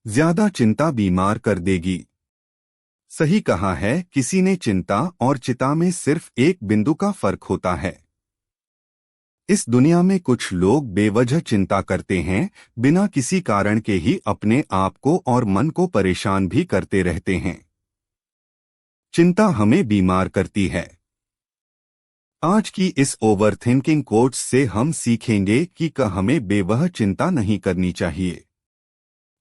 ज्यादा चिंता बीमार कर देगी। सही कहा है किसी ने, चिंता और चिता में सिर्फ एक बिंदु का फर्क होता है। इस दुनिया में कुछ लोग बेवजह चिंता करते हैं, बिना किसी कारण के ही अपने आप को और मन को परेशान भी करते रहते हैं। चिंता हमें बीमार करती है। आज की इस ओवरथिंकिंग कोट्स से हम सीखेंगे कि हमें बेवजह चिंता नहीं करनी चाहिए।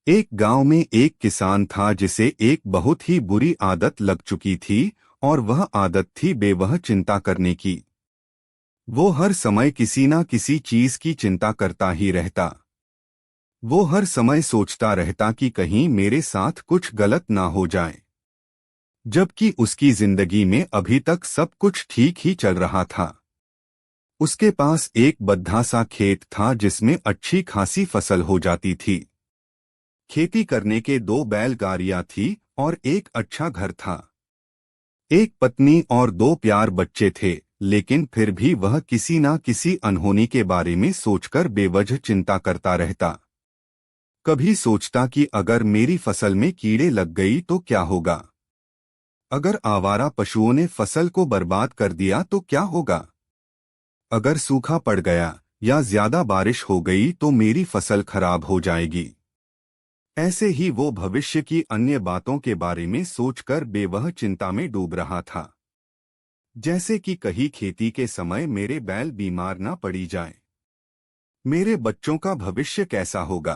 एक गांव में एक किसान था जिसे एक बहुत ही बुरी आदत लग चुकी थी, और वह आदत थी बेवजह चिंता करने की। वो हर समय किसी ना किसी चीज की चिंता करता ही रहता। वो हर समय सोचता रहता कि कहीं मेरे साथ कुछ गलत ना हो जाए, जबकि उसकी जिंदगी में अभी तक सब कुछ ठीक ही चल रहा था। उसके पास एक बद्धा सा खेत था जिसमें अच्छी खासी फसल हो जाती थी। खेती करने के 2 बैलगाड़ियां थी और एक अच्छा घर था। एक पत्नी और 2 प्यार बच्चे थे, लेकिन फिर भी वह किसी ना किसी अनहोनी के बारे में सोचकर बेवजह चिंता करता रहता। कभी सोचता कि अगर मेरी फसल में कीड़े लग गई तो क्या होगा? अगर आवारा पशुओं ने फसल को बर्बाद कर दिया तो क्या होगा? अगर सूखा पड़ गया या ज्यादा बारिश हो गई तो मेरी फसल खराब हो जाएगी। ऐसे ही वो भविष्य की अन्य बातों के बारे में सोचकर बेवजह चिंता में डूब रहा था। जैसे कि कहीं खेती के समय मेरे बैल बीमार ना पड़ी जाएं, मेरे बच्चों का भविष्य कैसा होगा,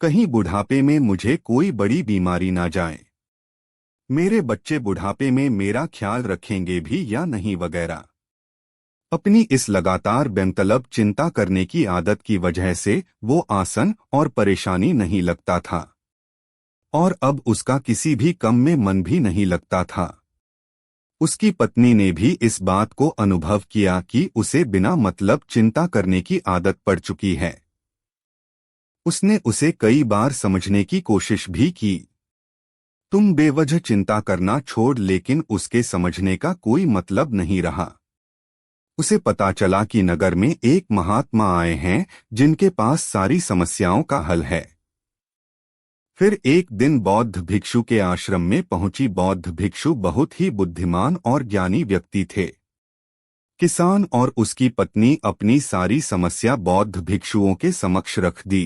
कहीं बुढ़ापे में मुझे कोई बड़ी बीमारी ना जाए, मेरे बच्चे बुढ़ापे में मेरा ख्याल रखेंगे भी या नहीं, वगैरह। अपनी इस लगातार बेमतलब चिंता करने की आदत की वजह से वो आसन और परेशानी नहीं लगता था, और अब उसका किसी भी काम में मन भी नहीं लगता था। उसकी पत्नी ने भी इस बात को अनुभव किया कि उसे बिना मतलब चिंता करने की आदत पड़ चुकी है। उसने उसे कई बार समझने की कोशिश भी की। तुम बेवजह चिंता करना छोड़, लेकिन उसके समझने का कोई मतलब नहीं रहा। उसे पता चला कि नगर में एक महात्मा आए हैं जिनके पास सारी समस्याओं का हल है। फिर एक दिन बौद्ध भिक्षु के आश्रम में पहुंची। बौद्ध भिक्षु बहुत ही बुद्धिमान और ज्ञानी व्यक्ति थे। किसान और उसकी पत्नी अपनी सारी समस्या बौद्ध भिक्षुओं के समक्ष रख दी।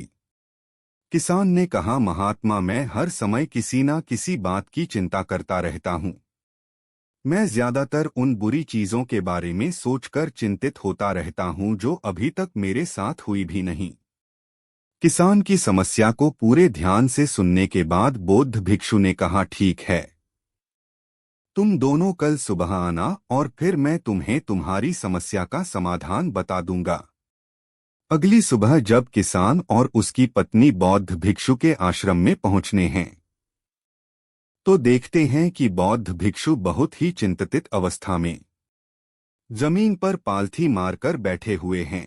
किसान ने कहा, महात्मा, मैं हर समय किसी ना किसी बात की चिंता करता रहता हूँ। मैं ज्यादातर उन बुरी चीजों के बारे में सोचकर चिंतित होता रहता हूँ जो अभी तक मेरे साथ हुई भी नहीं। किसान की समस्या को पूरे ध्यान से सुनने के बाद बौद्ध भिक्षु ने कहा, ठीक है, तुम दोनों कल सुबह आना और फिर मैं तुम्हें तुम्हारी समस्या का समाधान बता दूंगा। अगली सुबह जब किसान और उसकी पत्नी बौद्ध भिक्षु के आश्रम में पहुंचने हैं तो देखते हैं कि बौद्ध भिक्षु बहुत ही चिंतित अवस्था में जमीन पर पालथी मारकर बैठे हुए हैं,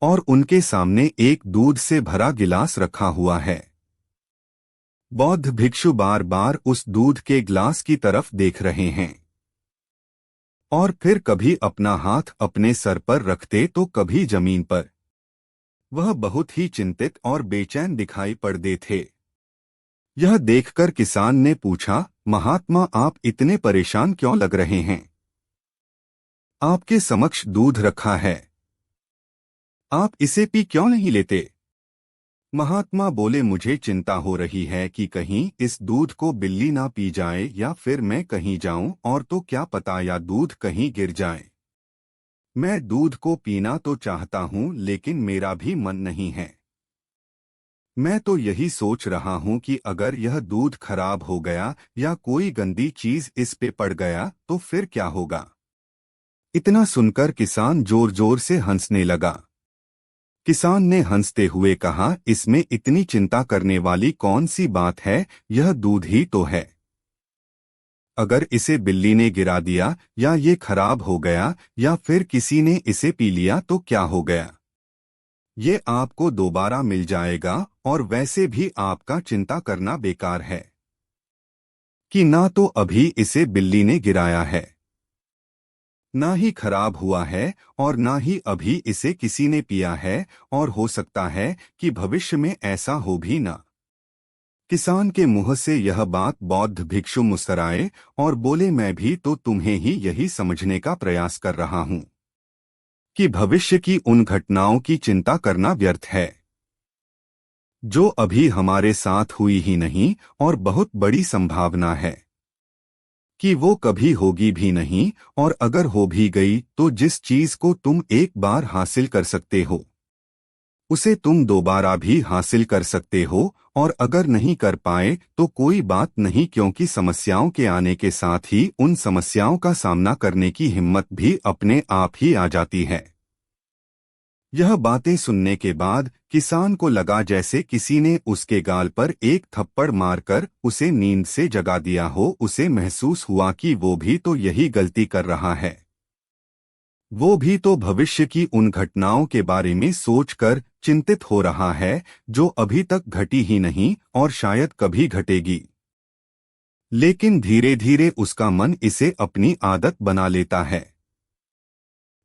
और उनके सामने एक दूध से भरा गिलास रखा हुआ है। बौद्ध भिक्षु बार बार उस दूध के गिलास की तरफ देख रहे हैं, और फिर कभी अपना हाथ अपने सर पर रखते तो कभी जमीन पर। वह बहुत ही चिंतित और बेचैन दिखाई पड़ते थे। यह देखकर किसान ने पूछा, महात्मा, आप इतने परेशान क्यों लग रहे हैं? आपके समक्ष दूध रखा है, आप इसे पी क्यों नहीं लेते? महात्मा बोले, मुझे चिंता हो रही है कि कहीं इस दूध को बिल्ली ना पी जाए या फिर मैं कहीं जाऊं और तो क्या पता या दूध कहीं गिर जाए। मैं दूध को पीना तो चाहता हूं लेकिन मेरा भी मन नहीं है। मैं तो यही सोच रहा हूं कि अगर यह दूध खराब हो गया या कोई गंदी चीज इस पे पड़ गया तो फिर क्या होगा। इतना सुनकर किसान जोर जोर से हंसने लगा। किसान ने हंसते हुए कहा, इसमें इतनी चिंता करने वाली कौन सी बात है, यह दूध ही तो है। अगर इसे बिल्ली ने गिरा दिया या ये खराब हो गया या फिर किसी ने इसे पी लिया तो क्या हो गया। ये आपको दोबारा मिल जाएगा, और वैसे भी आपका चिंता करना बेकार है कि ना तो अभी इसे बिल्ली ने गिराया है, ना ही खराब हुआ है और ना ही अभी इसे किसी ने पिया है, और हो सकता है कि भविष्य में ऐसा हो भी ना। किसान के मुंह से यह बात बौद्ध भिक्षु मुस्कुराए और बोले, मैं भी तो तुम्हें ही यही समझने का प्रयास कर रहा हूं कि भविष्य की उन घटनाओं की चिंता करना व्यर्थ है जो अभी हमारे साथ हुई ही नहीं, और बहुत बड़ी संभावना है कि वो कभी होगी भी नहीं, और अगर हो भी गई तो जिस चीज को तुम एक बार हासिल कर सकते हो उसे तुम दोबारा भी हासिल कर सकते हो, और अगर नहीं कर पाए तो कोई बात नहीं, क्योंकि समस्याओं के आने के साथ ही उन समस्याओं का सामना करने की हिम्मत भी अपने आप ही आ जाती है। यह बातें सुनने के बाद किसान को लगा जैसे किसी ने उसके गाल पर एक थप्पड़ मारकर उसे नींद से जगा दिया हो। उसे महसूस हुआ कि वो भी तो यही गलती कर रहा है। वो भी तो भविष्य की उन घटनाओं के बारे में सोचकर चिंतित हो रहा है जो अभी तक घटी ही नहीं और शायद कभी घटेगी। लेकिन धीरे धीरे उसका मन इसे अपनी आदत बना लेता है,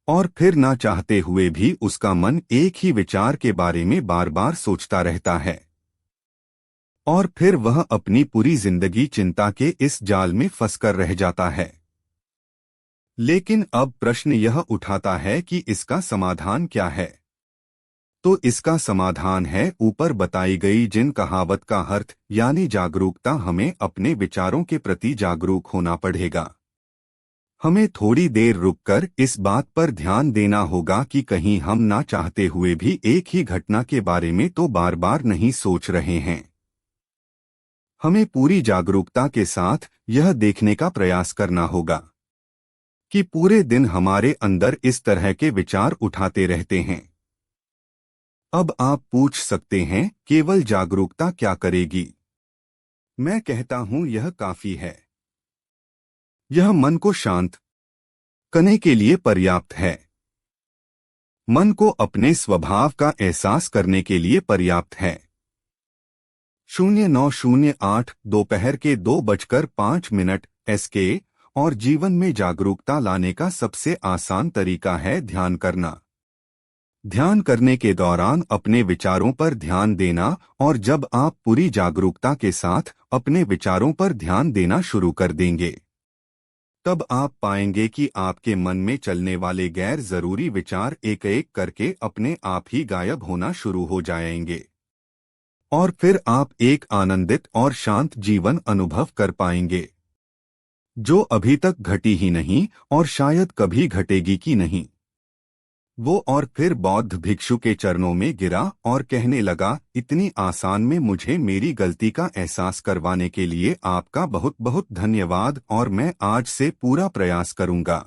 और फिर ना चाहते हुए भी उसका मन एक ही विचार के बारे में बार बार सोचता रहता है, और फिर वह अपनी पूरी जिंदगी चिंता के इस जाल में फंसकर रह जाता है। लेकिन अब प्रश्न यह उठाता है कि इसका समाधान क्या है। तो इसका समाधान है ऊपर बताई गई जिन कहावत का अर्थ यानी जागरूकता। हमें अपने विचारों के प्रति जागरूक होना पड़ेगा। हमें थोड़ी देर रुककर इस बात पर ध्यान देना होगा कि कहीं हम ना चाहते हुए भी एक ही घटना के बारे में तो बार बार नहीं सोच रहे हैं। हमें पूरी जागरूकता के साथ यह देखने का प्रयास करना होगा कि पूरे दिन हमारे अंदर इस तरह के विचार उठाते रहते हैं। अब आप पूछ सकते हैं, केवल जागरूकता क्या करेगी? मैं कहता हूं यह काफी है। यह मन को शांत करने के लिए पर्याप्त है। मन को अपने स्वभाव का एहसास करने के लिए पर्याप्त है। 0908 दोपहर के 2:05 SK। और जीवन में जागरूकता लाने का सबसे आसान तरीका है ध्यान करना। ध्यान करने के दौरान अपने विचारों पर ध्यान देना, और जब आप पूरी जागरूकता के साथ अपने विचारों पर ध्यान देना शुरू कर देंगे तब आप पाएंगे कि आपके मन में चलने वाले गैर जरूरी विचार एक एक करके अपने आप ही गायब होना शुरू हो जाएंगे, और फिर आप एक आनंदित और शांत जीवन अनुभव कर पाएंगे जो अभी तक घटी ही नहीं और शायद कभी घटेगी की नहीं। वो और फिर बौद्ध भिक्षु के चरणों में गिरा और कहने लगा, इतनी आसान में मुझे मेरी गलती का एहसास करवाने के लिए आपका बहुत बहुत धन्यवाद, और मैं आज से पूरा प्रयास करूंगा